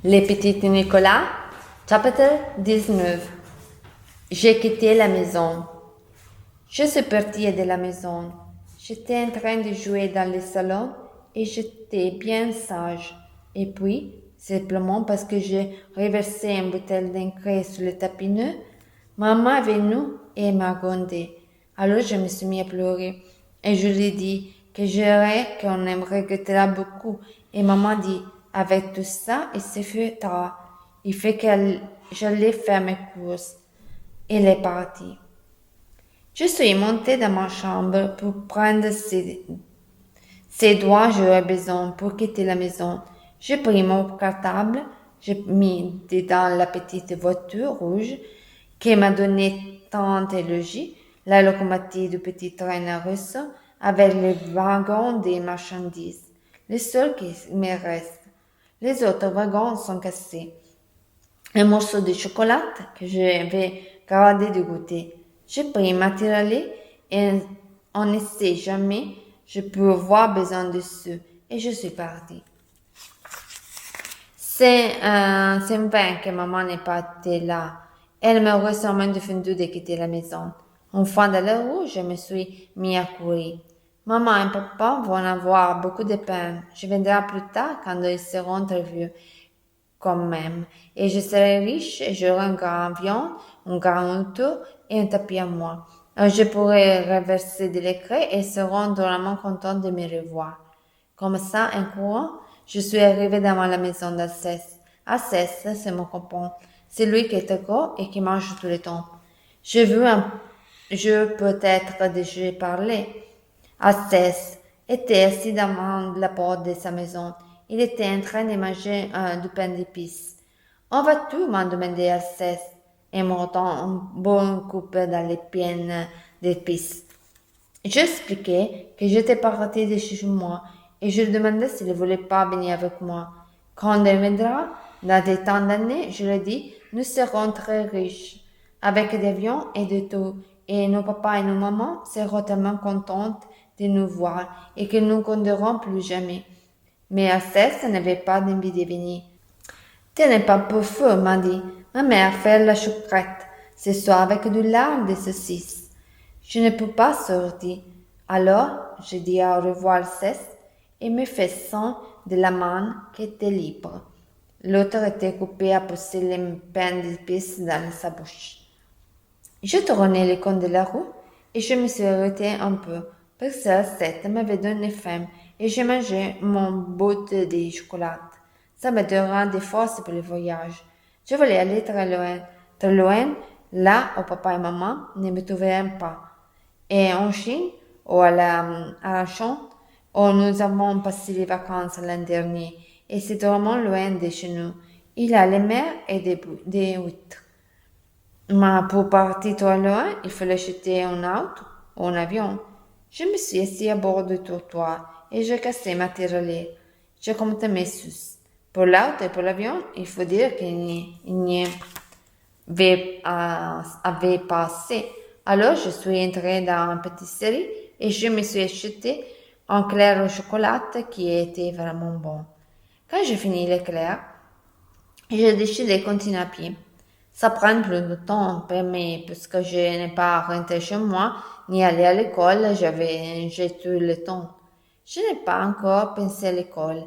Les petits Nicolas, chapitre 19. J'ai quitté la maison. Je suis partie de la maison. J'étais en train de jouer dans le salon et j'étais bien sage. Et puis, simplement parce que j'ai renversé une bouteille d'encre sur le tapis neuf, maman est venue et m'a grondé. Alors je me suis mis à pleurer et je lui ai dit que j'aurais, qu'on me regrettera beaucoup. Et maman dit, avec tout ça, il se fait tard. Il fait que j'allais faire mes courses. Elle est partie. Je suis montée dans ma chambre pour prendre ces doigts j'aurais besoin pour quitter la maison. J'ai pris mon cartable, j'ai mis dedans la petite voiture rouge qui m'a donné tant d'éloges, la locomotive du petit train russe avec les wagons des marchandises, le seul qui me reste. Les autres wagons sont cassés. Un morceau de chocolat que je vais garder de goûter. J'ai pris ma tirelire et on ne sait jamais, je peux avoir besoin de ce et je suis partie. C'est vain que maman n'est pas été là. Elle m'aurait sûrement défendu de quitter la maison. Enfin, dans la rue, je me suis mis à courir. Maman et papa vont avoir beaucoup de peine. Je viendrai plus tard quand ils seront très vieux quand même. Et je serai riche et j'aurai un grand avion, un grand auto et un tapis à moi. Je pourrai reverser de l'écran et seront drôlement contents de me revoir. Comme ça, en courant, je suis arrivée devant la maison d'Alceste. Alceste, c'est mon copain. C'est lui qui est gros et qui mange tout le temps. Je peut-être déjà parlé. Alceste était assis devant la porte de sa maison. Il était en train de manger du pain d'épices. « Où vas-tu » m'a demandé Alceste, en montant une bonne coupe dans les pains d'épices. J'expliquais que j'étais partie de chez moi et je lui demandais s'il ne voulait pas venir avec moi. Quand il viendra, dans des temps d'années, je lui dis, nous serons très riches, avec des avions et de tout, et nos papas et nos mamans seront tellement contentes de nous voir et que nous ne compterons plus jamais. Mais Alceste n'avait pas envie de venir. Tu n'es pas peu fou, m'a dit. Ma mère fait la choucrette ce soir avec du lard de saucisse. Je ne peux pas sortir. Alors, je dis au revoir Alceste et me fais signe de la main qui était libre. L'autre était coupé à pousser les pains d'épices dans sa bouche. Je tournais le coin de la rue et je me suis arrêtée un peu parce que Alceste m'avait donné faim et j'ai mangé mon bout de chocolat. Ça me donnera des forces pour le voyage. Je voulais aller très loin, là où papa et maman ne me trouveraient pas. Et en Chine, ou à la Chine, où nous avons passé les vacances l'an dernier, et c'est vraiment loin de chez nous. Il y a les mers et des huîtres. Mais pour partir trop loin, il fallait acheter un auto ou un avion. Je me suis assis à bord du trottoir et j'ai cassé ma tirelire. J'ai compté mes sous. Pour l'auto et pour l'avion, il faut dire qu'il n'y avait pas assez. Alors, je suis entrée dans une pâtisserie et je me suis acheté un clair au chocolat qui était vraiment bon. Quand j'ai fini l'éclair, j'ai décidé de continuer à pied. Ça prend plus de temps pour moi puisque je n'ai pas rentré chez moi ni allé à l'école, j'ai tout le temps. Je n'ai pas encore pensé à l'école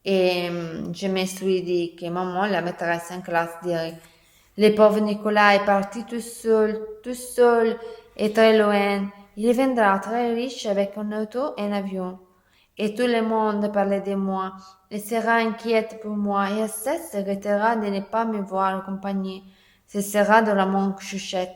et je me suis dit que maman la maîtresse en classe dirait le pauvre Nicolas est parti tout seul et très loin. Il viendra très riche avec un auto et un avion. Et tout le monde parlait de moi. Il sera inquiète pour moi et se regrettera de ne pas me voir accompagner. Ce sera de la manque chuchette.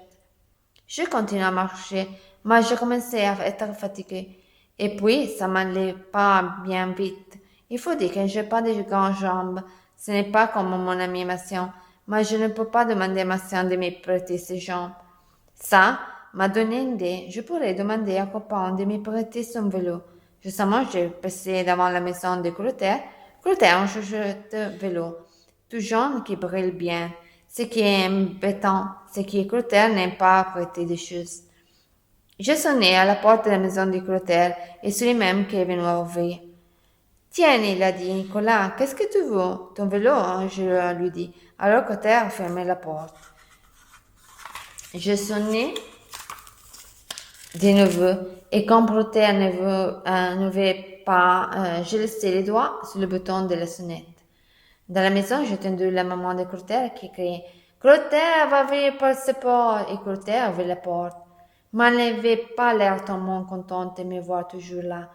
Je continue à marcher, mais je commençais à être fatiguée. Et puis, ça m'allait pas bien vite. Il faut dire que j'ai pas de grandes jambes. Ce n'est pas comme mon ami Massian, mais je ne peux pas demander à Massian de me prêter ses jambes. Ça m'a donné une idée. Je pourrais demander à copain de me prêter son vélo. Justement, j'ai passé devant la maison de Clotaire. Clotaire a un chouchette vélo, tout jaune qui brille bien. Ce qui est embêtant, c'est que Clotaire n'aime pas prêter des choses. J'ai sonné à la porte de la maison de Clotaire et c'est lui-même qui est venu ouvrir. Tiens, il a dit Nicolas, qu'est-ce que tu veux? Ton vélo, hein, je lui dis. Alors Clotaire a fermé la porte. Je sonnais de nouveau et quand Clotaire ne veut pas, je laissais les doigts sur le bouton de la sonnette. Dans la maison, j'ai entendu la maman de Clotaire qui criait Clotaire va venir par ce port et Clotaire ouvrit la porte. Mais elle n'avait pas l'air tellement contente de me voir toujours là.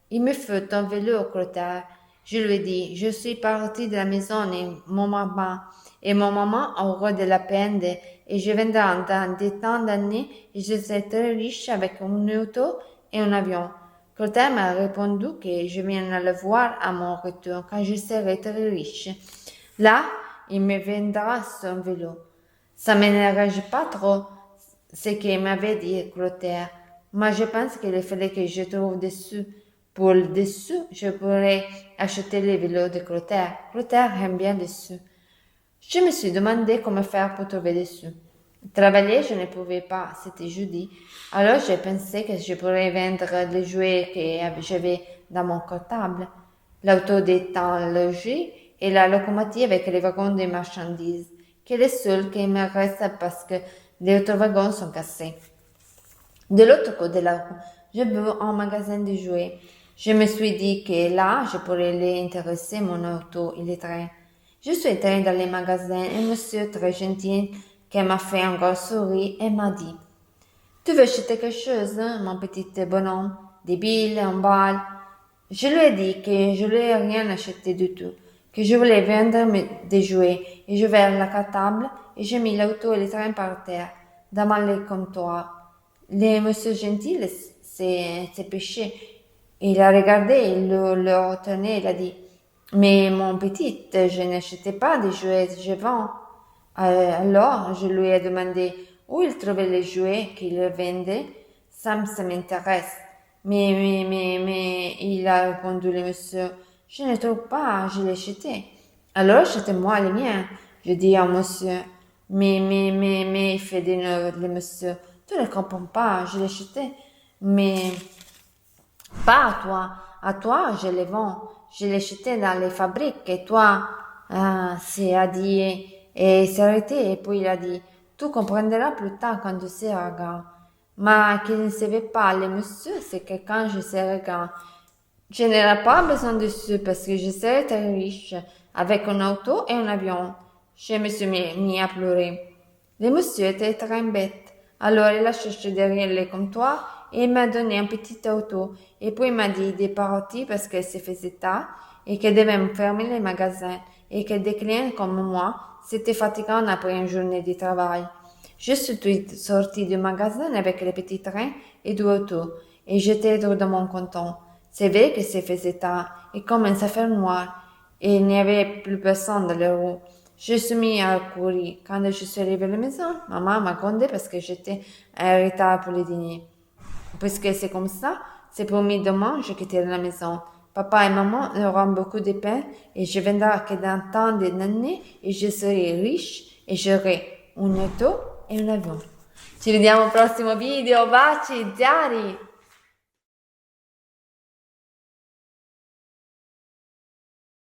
Il me faut ton vélo, Clotaire. Je lui ai dit, je suis partie de la maison et mon maman aura de la peine et je vendrai dans des temps d'années et je serai très riche avec une auto et un avion. Clotaire m'a répondu que je viendrai le voir à mon retour quand je serai très riche. Là, il me vendra son vélo. Ça m'énerve pas trop, ce qu'il m'avait dit Clotaire. Mais je pense qu'il fallait que je trouve des sous. Pour des sous, je pourrais acheter le vélo de Clotaire. Clotaire aime bien les sous. Je me suis demandé comment faire pour trouver des sous. Travailler, je ne pouvais pas, c'était jeudi. Alors j'ai pensé que je pourrais vendre les jouets que j'avais dans mon cartable. L'auto des temps logis et la locomotive avec les wagons de marchandises, qui est le seul qui me reste parce que les autres wagons sont cassés. De l'autre côté de la rue, je veux un magasin de jouets. Je me suis dit que là, je pourrais les intéresser mon auto et les trains. Je suis entrée dans les magasins et un monsieur très gentil qui m'a fait un gros sourire et m'a dit tu veux acheter quelque chose, hein, mon petit bonhomme? Des billes, un bal? Je lui ai dit que je ne voulais rien acheter du tout, que je voulais vendre des jouets et je vais à la table et j'ai mis l'auto et les trains par terre, devant le comptoir. Le monsieur gentil s'est péché. Il a regardé, il le retenait, il a dit mais mon petit, je n'achetais pas des jouets, je vends. Alors, je lui ai demandé où il trouvait les jouets qu'il vendait. Ça m'intéresse. Mais, il a répondu le monsieur, je ne trouve pas, je l'ai acheté. Alors, achetez-moi les miens. Je dis au monsieur, mais, il fait de nouveau le monsieur, tu ne comprends pas, je l'ai acheté. Mais, pas à toi, je les vends. Je les acheté dans les fabriques et toi, c'est a dit, et s'est arrêté et puis il a dit, tu comprendras plus tard quand tu seras grand. Mais qu'il ne savait pas, le monsieur, c'est que quand je serai grand, je n'aurai pas besoin de sous parce que je serai très riche, avec un auto et un avion. Je me suis mis à pleurer. Le monsieur était très bête. Alors il a cherché derrière le comptoir et il m'a donné un petit auto. Et puis il m'a dit de partir parce que se faisait tard et qu'il devait me fermer les magasins et que des clients comme moi, c'était fatigant après une journée de travail. Je suis sortie du magasin avec le petit train et deux autos et j'étais dans mon canton. C'est vrai que se faisait tard et commençait à faire noir et il n'y avait plus personne dans la rue. Je suis mis à courir. Quand je suis arrivée à la maison, maman m'a grondé parce que j'étais en retard pour le dîner. Puisque c'est comme ça, c'est promis demain, je quitterai la maison. Papa et maman auront beaucoup de pain et je vendrai que dans tant d'années et je serai riche et j'aurai un auto e un avion. Ci vediamo al prossimo video, baci, diari!